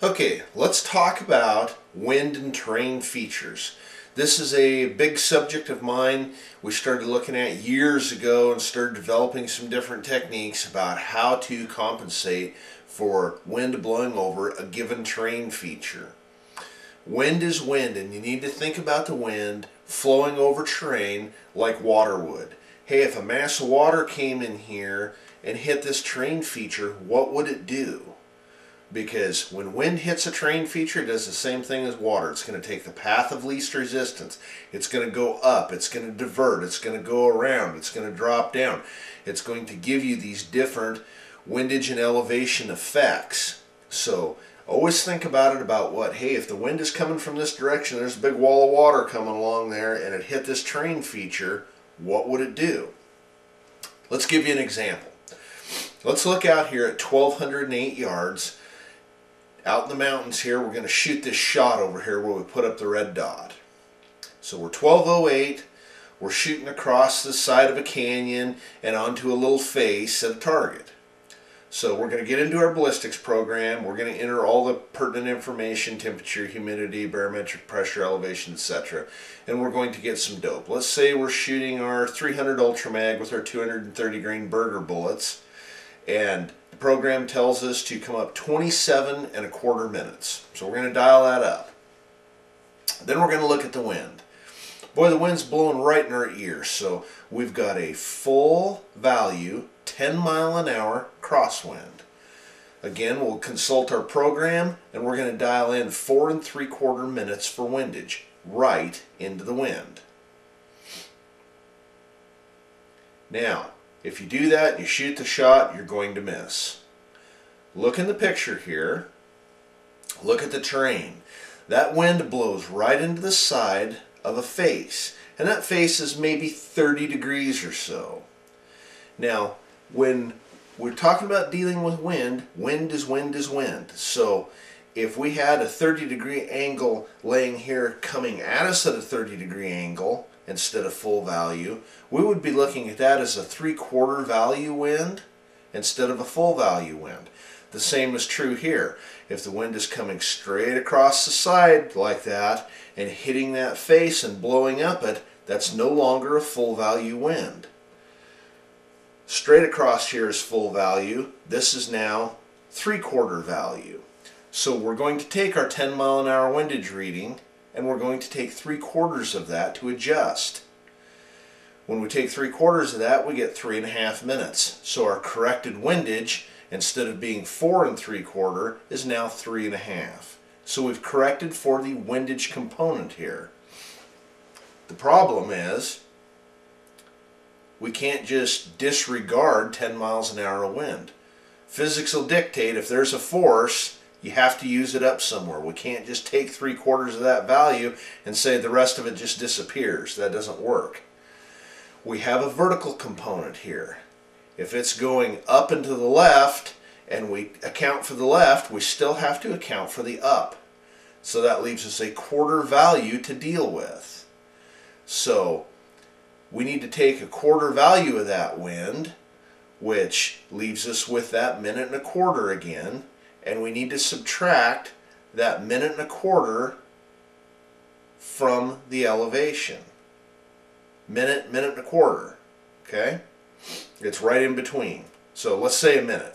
Okay, let's talk about wind and terrain features. This is a big subject of mine we started looking at years ago and started developing some different techniques about how to compensate for wind blowing over a given terrain feature. Wind is wind, and you need to think about the wind flowing over terrain like water would. Hey, if a mass of water came in here and hit this terrain feature, what would it do? Because when wind hits a terrain feature, it does the same thing as water. It's going to take the path of least resistance. It's going to go up. It's going to divert. It's going to go around. It's going to drop down. It's going to give you these different windage and elevation effects. So always think about it about what, hey, if the wind is coming from this direction, there's a big wall of water coming along there, and it hit this terrain feature, what would it do? Let's give you an example. Let's look out here at 1,208 yards. Out in the mountains here, we're going to shoot this shot over here where we put up the red dot. So we're 1208, we're shooting across the side of a canyon and onto a little face at a target. So we're going to get into our ballistics program, we're going to enter all the pertinent information, temperature, humidity, barometric pressure, elevation, etc. And we're going to get some dope. Let's say we're shooting our 300 Ultra Mag with our 230 grain Berger bullets, and the program tells us to come up 27¼ minutes. So we're going to dial that up. Then we're going to look at the wind. Boy, the wind's blowing right in our ears. So we've got a full value 10-mile-an-hour crosswind. Again, we'll consult our program and we're going to dial in 4¾ minutes for windage right into the wind. Now, if you do that and you shoot the shot, you're going to miss. Look in the picture here. Look at the terrain. That wind blows right into the side of a face, and that face is maybe 30 degrees or so. Now, when we're talking about dealing with wind, wind is wind is wind. So if we had a 30-degree angle laying here coming at us at a 30-degree angle instead of full value, we would be looking at that as a 3/4 value wind instead of a full value wind. The same is true here. If the wind is coming straight across the side like that and hitting that face and blowing up it, that's no longer a full value wind. Straight across here is full value. This is now 3/4 value. So we're going to take our 10-mile-an-hour windage reading and we're going to take 3/4 of that to adjust. When we take 3/4 of that, we get 3½ minutes. So our corrected windage, instead of being 4 3/4, is now 3½. So we've corrected for the windage component here. The problem is we can't just disregard 10 miles an hour of wind. Physics will dictate if there's a force, you have to use it up somewhere. We can't just take 3/4 of that value and say the rest of it just disappears. That doesn't work. We have a vertical component here. If it's going up and to the left and we account for the left, we still have to account for the up. So that leaves us a 1/4 value to deal with. So we need to take a 1/4 value of that wind, which leaves us with that 1.25 again, and we need to subtract that 1.25 from the elevation. Minute, 1.25, okay? It's right in between. So let's say a minute.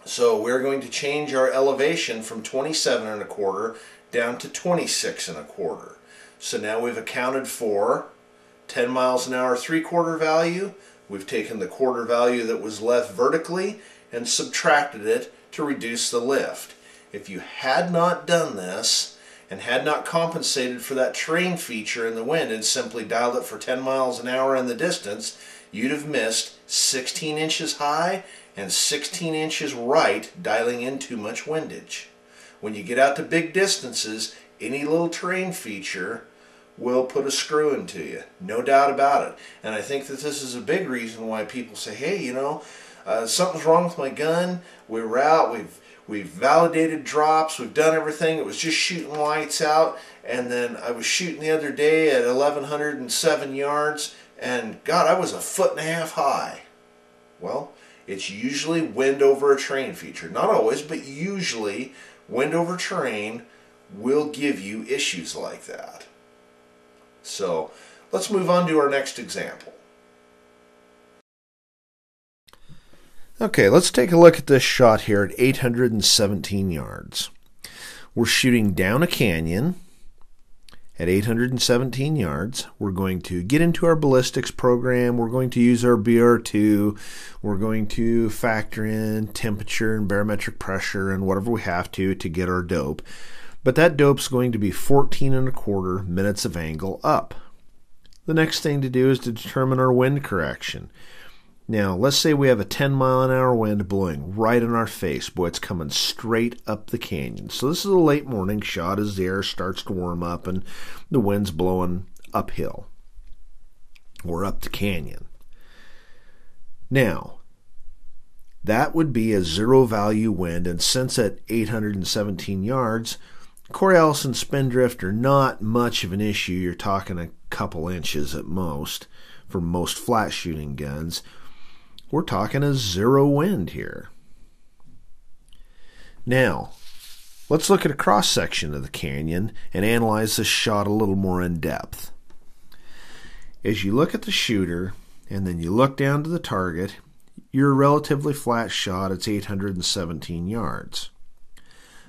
So we're going to change our elevation from 27¼ down to 26¼ So now we've accounted for 10 miles an hour 3/4 value. We've taken the 1/4 value that was left vertically and subtracted it to reduce the lift. If you had not done this and had not compensated for that terrain feature in the wind and simply dialed it for 10 miles an hour in the distance, you'd have missed 16 inches high and 16 inches right, dialing in too much windage. When you get out to big distances, any little terrain feature will put a screw into you, no doubt about it. And I think that this is a big reason why people say, hey, you know, something's wrong with my gun. We were out, we've validated drops, we've done everything. It was just shooting lights out, and then I was shooting the other day at 1,107 yards, and God, I was 1.5 feet high. Well, it's usually wind over a terrain feature. Not always, but usually wind over terrain will give you issues like that. So let's move on to our next example. Okay, let's take a look at this shot here at 817 yards. We're shooting down a canyon at 817 yards. We're going to get into our ballistics program. We're going to use our BR2. We're going to factor in temperature and barometric pressure and whatever we have to get our dope. But that dope's going to be 14.25 minutes of angle up. The next thing to do is to determine our wind correction. Now, let's say we have a 10-mile-an-hour wind blowing right in our face. Boy, it's coming straight up the canyon. So this is a late morning shot as the air starts to warm up and the wind's blowing uphill or up the canyon. Now, that would be a zero-value wind, and since at 817 yards, Coriolis and spindrift are not much of an issue. You're talking a couple inches at most for most flat shooting guns. We're talking a zero wind here. Now, let's look at a cross-section of the canyon and analyze this shot a little more in depth. As you look at the shooter and then you look down to the target, you're a relatively flat shot. It's 817 yards.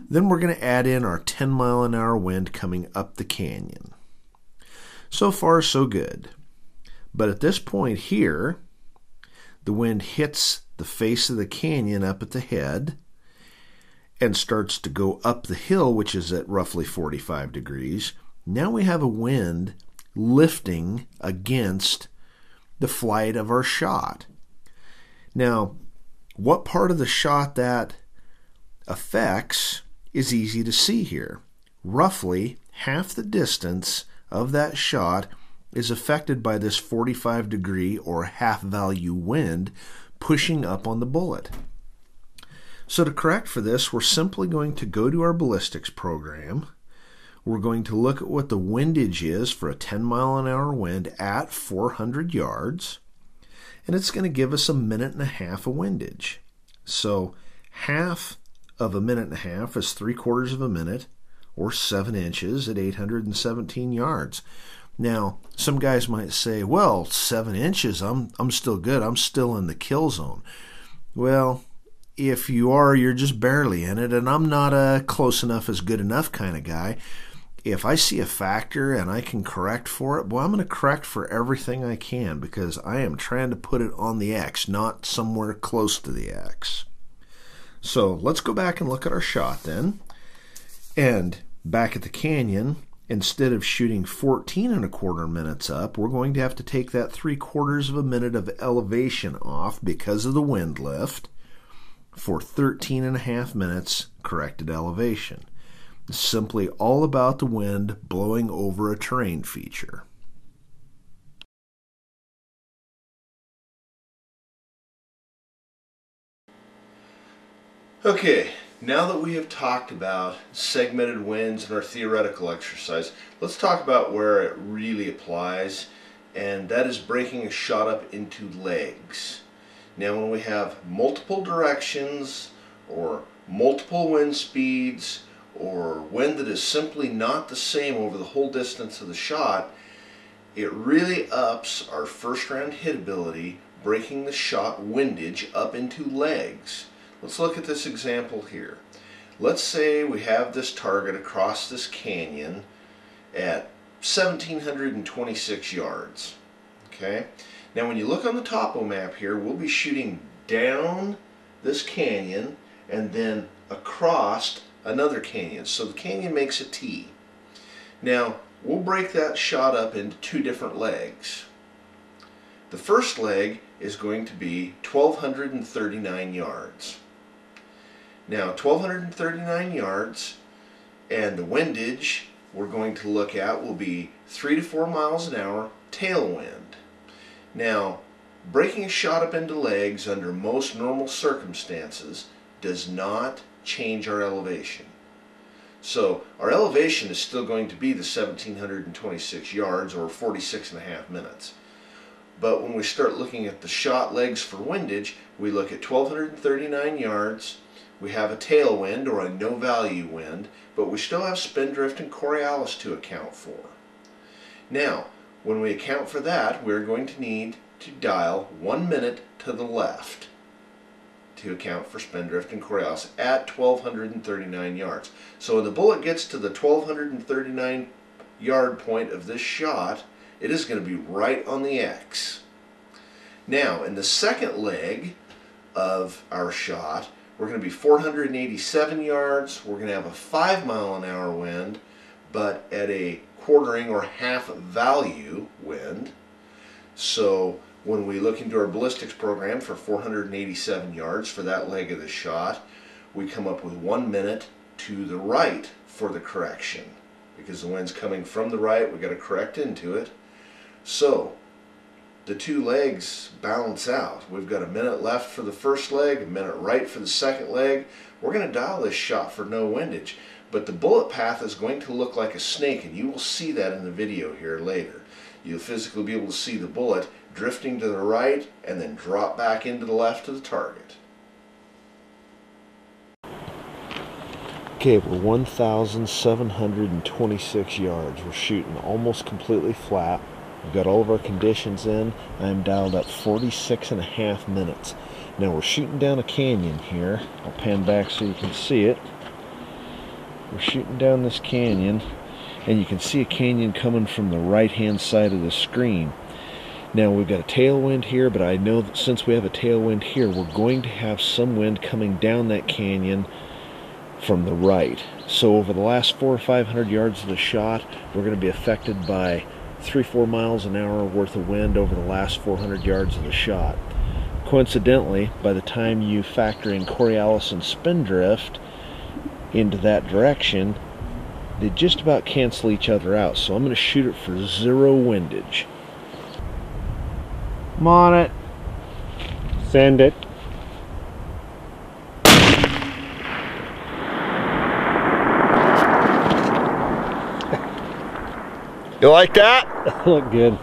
Then we're going to add in our 10-mile-an-hour wind coming up the canyon. So far, so good. But at this point here, the wind hits the face of the canyon up at the head and starts to go up the hill, which is at roughly 45 degrees. Now we have a wind lifting against the flight of our shot. Now, what part of the shot that affects is easy to see here. Roughly half the distance of that shot is affected by this 45-degree or half-value wind pushing up on the bullet. So to correct for this, we're simply going to go to our ballistics program. We're going to look at what the windage is for a 10-mile-an-hour wind at 400 yards, and it's going to give us 1.5 minutes of windage. So half of 1.5 minutes is 3/4 of a minute, or 7 inches at 817 yards. Now, some guys might say, well, 7 inches, I'm still good. I'm still in the kill zone. Well, if you are, you're just barely in it, and I'm not a close enough is good enough kind of guy. If I see a factor and I can correct for it, well, I'm going to correct for everything I can because I am trying to put it on the X, not somewhere close to the X. So let's go back and look at our shot then. And back at the canyon, instead of shooting 14.25 minutes up, we're going to have to take that 3/4 of a minute of elevation off because of the wind lift for 13.5 minutes corrected elevation. It's simply all about the wind blowing over a terrain feature. Okay, now that we have talked about segmented winds and our theoretical exercise, let's talk about where it really applies, and that is breaking a shot up into legs. Now when we have multiple directions or multiple wind speeds or wind that is simply not the same over the whole distance of the shot, it really ups our first round hit ability, breaking the shot windage up into legs. Let's look at this example here. Let's say we have this target across this canyon at 1,726 yards. Okay. Now when you look on the topo map here, we'll be shooting down this canyon and then across another canyon. So the canyon makes a T. Now, we'll break that shot up into two different legs. The first leg is going to be 1,239 yards. Now, 1,239 yards, and the windage we're going to look at will be 3 to 4 miles an hour tailwind. Now, breaking a shot up into legs under most normal circumstances does not change our elevation. So our elevation is still going to be the 1,726 yards or 46.5 minutes. But when we start looking at the shot legs for windage, we look at 1,239 yards, we have a tailwind or a no value wind, but we still have spindrift and Coriolis to account for. Now, when we account for that, we're going to need to dial 1 minute to the left to account for spindrift and Coriolis at 1,239 yards. So when the bullet gets to the 1,239 yard point of this shot, it is going to be right on the X. Now, in the second leg of our shot, we're going to be 487 yards. We're going to have a 5 mile an hour wind, but at a quartering or half value wind. So when we look into our ballistics program for 487 yards for that leg of the shot, we come up with 1 minute to the right for the correction. Because the wind's coming from the right, we've got to correct into it. So the two legs balance out. We've got a minute left for the first leg, a minute right for the second leg. We're going to dial this shot for no windage, but the bullet path is going to look like a snake, and you will see that in the video here later. You'll physically be able to see the bullet drifting to the right and then drop back into the left to the target. Okay, we're 1,726 yards. We're shooting almost completely flat. We've got all of our conditions in. I'm dialed up 46.5 minutes. Now we're shooting down a canyon here. I'll pan back so you can see it. We're shooting down this canyon, and you can see a canyon coming from the right hand side of the screen. Now we've got a tailwind here, but I know that since we have a tailwind here, we're going to have some wind coming down that canyon from the right. So over the last 400 or 500 yards of the shot, we're going to be affected by 3-4 miles an hour worth of wind over the last 400 yards of the shot. Coincidentally, by the time you factor in Coriolis and spindrift into that direction, they just about cancel each other out. So I'm going to shoot it for 0 windage. I'm on it. Send it. You like that? Looked good.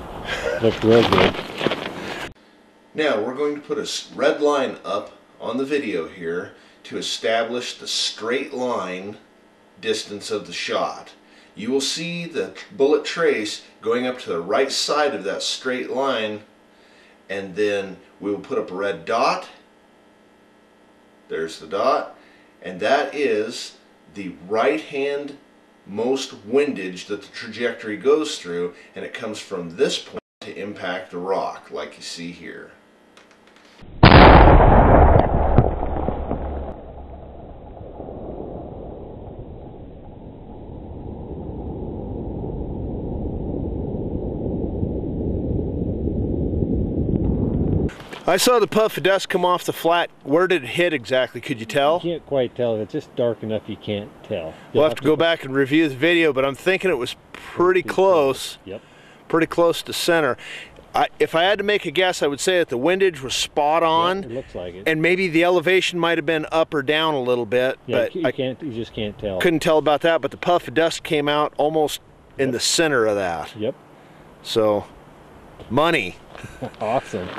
Looked real good. Now we're going to put a red line up on the video here to establish the straight line distance of the shot. You will see the bullet trace going up to the right side of that straight line, and then we will put up a red dot. There's the dot, and that is the right hand most windage that the trajectory goes through, and it comes from this point to impact the rock like you see here. I saw the puff of dust come off the flat. Where did it hit exactly? Could you tell? You can't quite tell. It's just dark enough you can't tell. We'll have to go back and review the video, but I'm thinking it was pretty close. Yep. Pretty close to center. If I had to make a guess, I would say that the windage was spot on. Yeah, it looks like it. And maybe the elevation might have been up or down a little bit. Yeah, but you just can't tell. Couldn't tell about that, but the puff of dust came out almost in the center of that. Yep. So, money. Awesome.